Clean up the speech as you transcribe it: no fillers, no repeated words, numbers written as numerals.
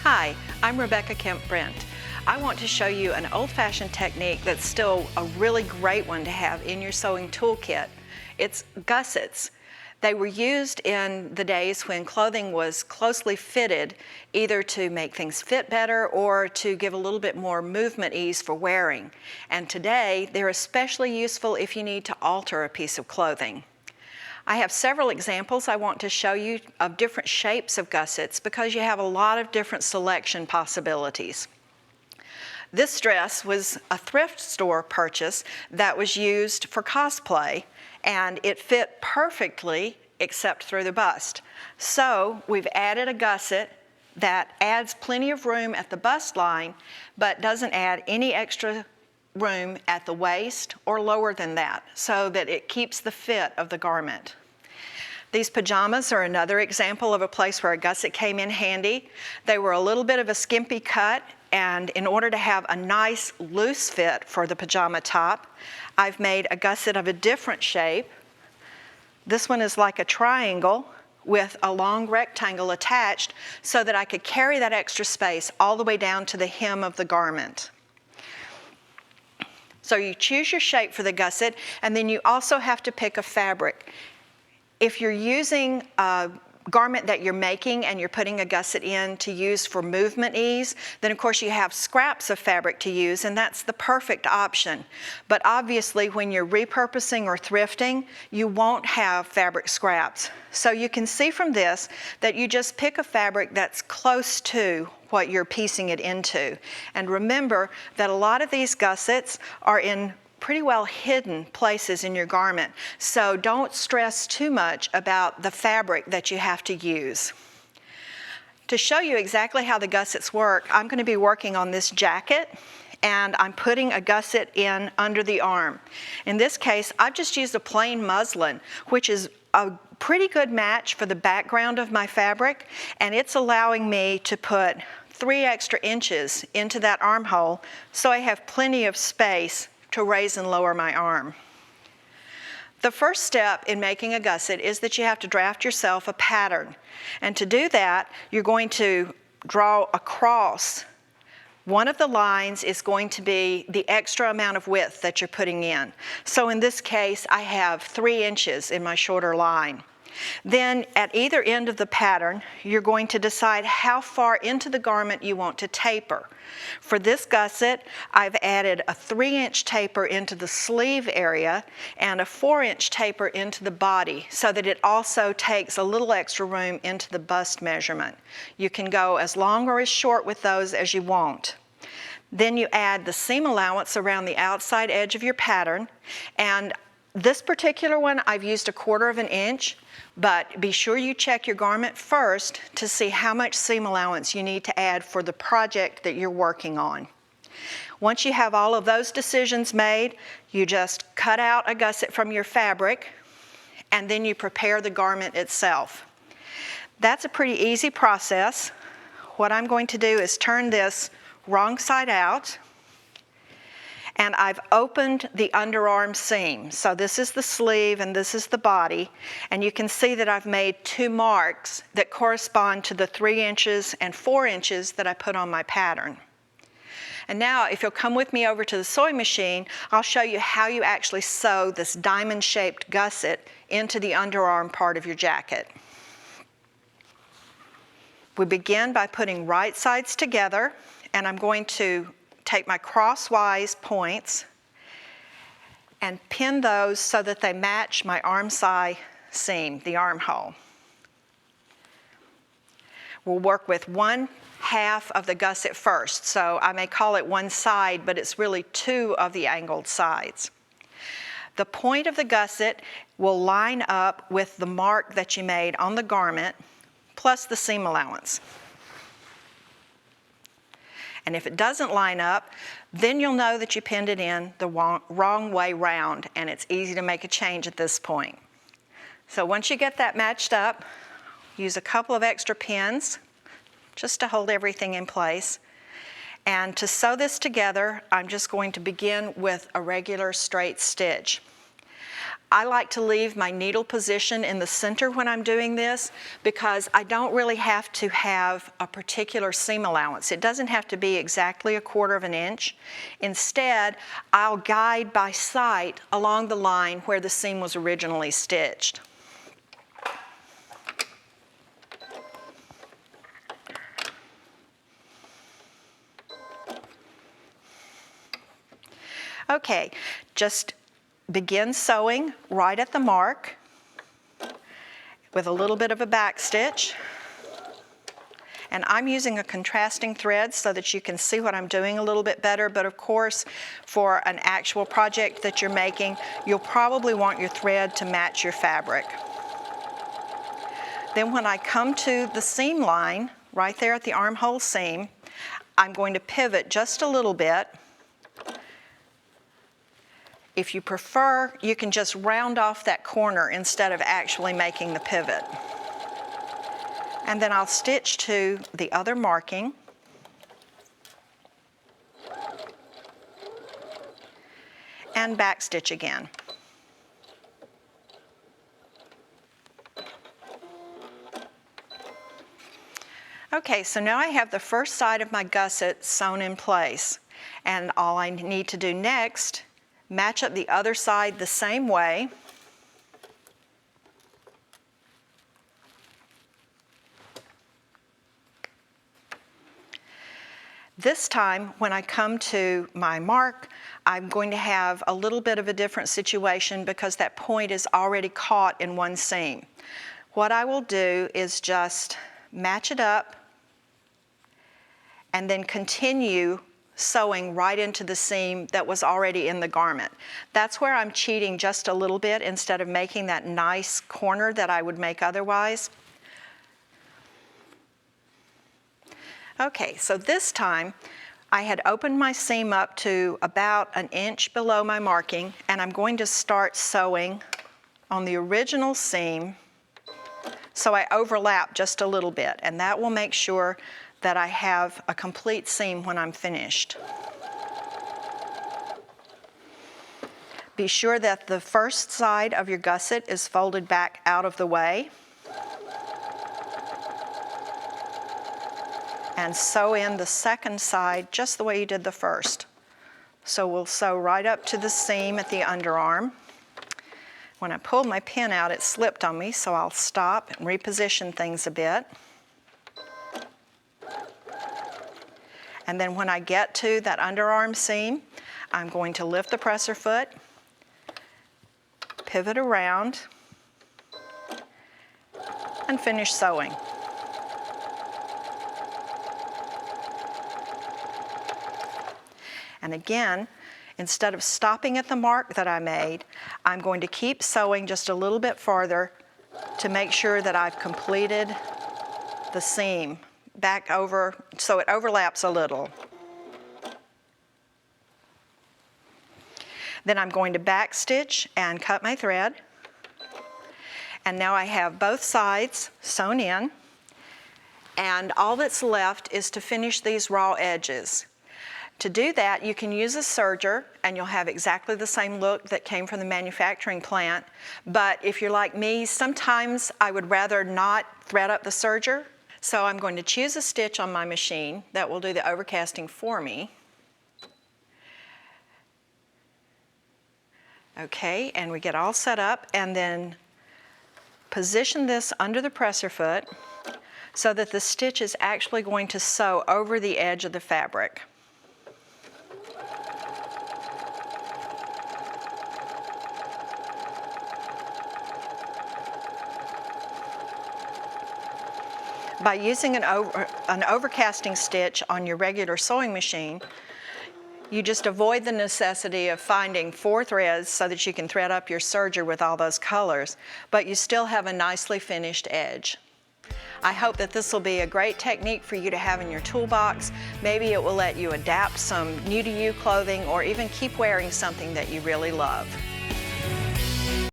Hi, I'm Rebecca Kemp Brent. I want to show you an old-fashioned technique that's still a really great one to have in your sewing toolkit. It's gussets. They were used in the days when clothing was closely fitted, either to make things fit better or to give a little bit more movement ease for wearing. And today, they're especially useful if you need to alter a piece of clothing. I have several examples I want to show you of different shapes of gussets because you have a lot of different selection possibilities. This dress was a thrift store purchase that was used for cosplay, and it fit perfectly except through the bust. So we've added a gusset that adds plenty of room at the bust line but doesn't add any extra room at the waist or lower than that, so that it keeps the fit of the garment. These pajamas are another example of a place where a gusset came in handy. They were a little bit of a skimpy cut, and in order to have a nice loose fit for the pajama top, I've made a gusset of a different shape. This one is like a triangle with a long rectangle attached so that I could carry that extra space all the way down to the hem of the garment. So you choose your shape for the gusset, and then you also have to pick a fabric. If you're using a garment that you're making and you're putting a gusset in to use for movement ease, then of course you have scraps of fabric to use, and that's the perfect option. But obviously when you're repurposing or thrifting, you won't have fabric scraps. So you can see from this that you just pick a fabric that's close to what you're piecing it into. And remember that a lot of these gussets are in pretty well hidden places in your garment, so don't stress too much about the fabric that you have to use. To show you exactly how the gussets work, I'm going to be working on this jacket, and I'm putting a gusset in under the arm. In this case, I've just used a plain muslin, which is a pretty good match for the background of my fabric, and it's allowing me to put 3 extra inches into that armhole, so I have plenty of space to raise and lower my arm. The first step in making a gusset is that you have to draft yourself a pattern. And to do that, you're going to draw across. One of the lines is going to be the extra amount of width that you're putting in. So in this case, I have 3 inches in my shorter line. Then at either end of the pattern, you're going to decide how far into the garment you want to taper. For this gusset, I've added a 3-inch taper into the sleeve area and a 4-inch taper into the body so that it also takes a little extra room into the bust measurement. You can go as long or as short with those as you want. Then you add the seam allowance around the outside edge of your pattern, and this particular one I've used 1/4 inch, but be sure you check your garment first to see how much seam allowance you need to add for the project that you're working on. Once you have all of those decisions made, you just cut out a gusset from your fabric, and then you prepare the garment itself. That's a pretty easy process. What I'm going to do is turn this wrong side out, and I've opened the underarm seam. So this is the sleeve and this is the body, and you can see that I've made 2 marks that correspond to the 3 inches and 4 inches that I put on my pattern. And now if you'll come with me over to the sewing machine, I'll show you how you actually sew this diamond-shaped gusset into the underarm part of your jacket. We begin by putting right sides together, and I'm going to take my crosswise points and pin those so that they match my armscye seam, the armhole. We'll work with 1/2 of the gusset first, so I may call it 1 side, but it's really 2 of the angled sides. The point of the gusset will line up with the mark that you made on the garment, plus the seam allowance. And if it doesn't line up, then you'll know that you pinned it in the wrong way round, and it's easy to make a change at this point. So once you get that matched up, use a couple of extra pins just to hold everything in place. And to sew this together, I'm just going to begin with a regular straight stitch. I like to leave my needle position in the center when I'm doing this because I don't really have to have a particular seam allowance. It doesn't have to be exactly 1/4 of an inch. Instead, I'll guide by sight along the line where the seam was originally stitched. Okay, just begin sewing right at the mark with a little bit of a back stitch. And I'm using a contrasting thread so that you can see what I'm doing a little bit better, but of course, for an actual project that you're making, you'll probably want your thread to match your fabric. Then when I come to the seam line, right there at the armhole seam, I'm going to pivot just a little bit. If you prefer, you can just round off that corner instead of actually making the pivot. And then I'll stitch to the other marking. And back stitch again. Okay, so now I have the first side of my gusset sewn in place. And all I need to do next, match up the other side the same way. This time, when I come to my mark, I'm going to have a little bit of a different situation because that point is already caught in one seam. What I will do is just match it up and then continue sewing right into the seam that was already in the garment. That's where I'm cheating just a little bit instead of making that nice corner that I would make otherwise. Okay, so this time I had opened my seam up to about 1 inch below my marking, and I'm going to start sewing on the original seam so I overlap just a little bit, and that will make sure that I have a complete seam when I'm finished. Be sure that the first side of your gusset is folded back out of the way. And sew in the second side just the way you did the first. So we'll sew right up to the seam at the underarm. When I pulled my pin out, it slipped on me, so I'll stop and reposition things a bit. And then when I get to that underarm seam, I'm going to lift the presser foot, pivot around, and finish sewing. And again, instead of stopping at the mark that I made, I'm going to keep sewing just a little bit farther to make sure that I've completed the seam back over so it overlaps a little. Then I'm going to back stitch and cut my thread. And now I have both sides sewn in, and all that's left is to finish these raw edges. To do that, you can use a serger and you'll have exactly the same look that came from the manufacturing plant. But if you're like me, sometimes I would rather not thread up the serger. So I'm going to choose a stitch on my machine that will do the overcasting for me. Okay, and we get all set up, and then position this under the presser foot so that the stitch is actually going to sew over the edge of the fabric. By using an overcasting stitch on your regular sewing machine, you just avoid the necessity of finding 4 threads so that you can thread up your serger with all those colors, but you still have a nicely finished edge. I hope that this will be a great technique for you to have in your toolbox. Maybe it will let you adapt some new-to-you clothing or even keep wearing something that you really love.